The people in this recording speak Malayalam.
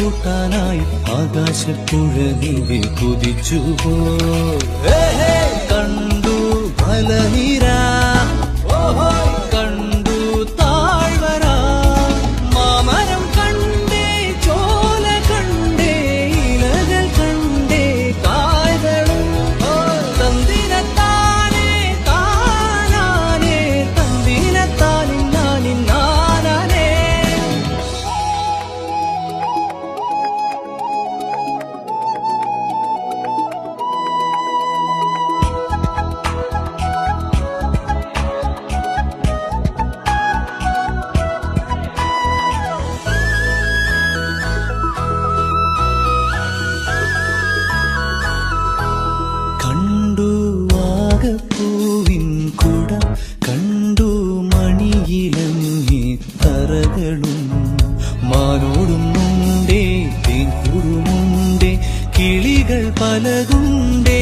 കൂട്ടാനായി ആകാശപ്പുഴ നീവെ കുതിച്ചുപോ കണ്ടു മലനിര കണ്ടു താഴ്വര മാമരം കണ്ടേ ചോല കണ്ടേ ഇലകൾ കണ്ടേ കായകളും തന്തിനത്താനേ താനാനേ തന്തിനത്താനിൻ നാനിൻ നാനാനേ കണ്ടു വാഗപ്പൂവിൻ കുടം കണ്ടു മണിയിലങ്ങി തറകളും മാനോടുന്നുണ്ടേ തേൻകുറുമുണ്ടേ കിളികൾ പലതുണ്ടേ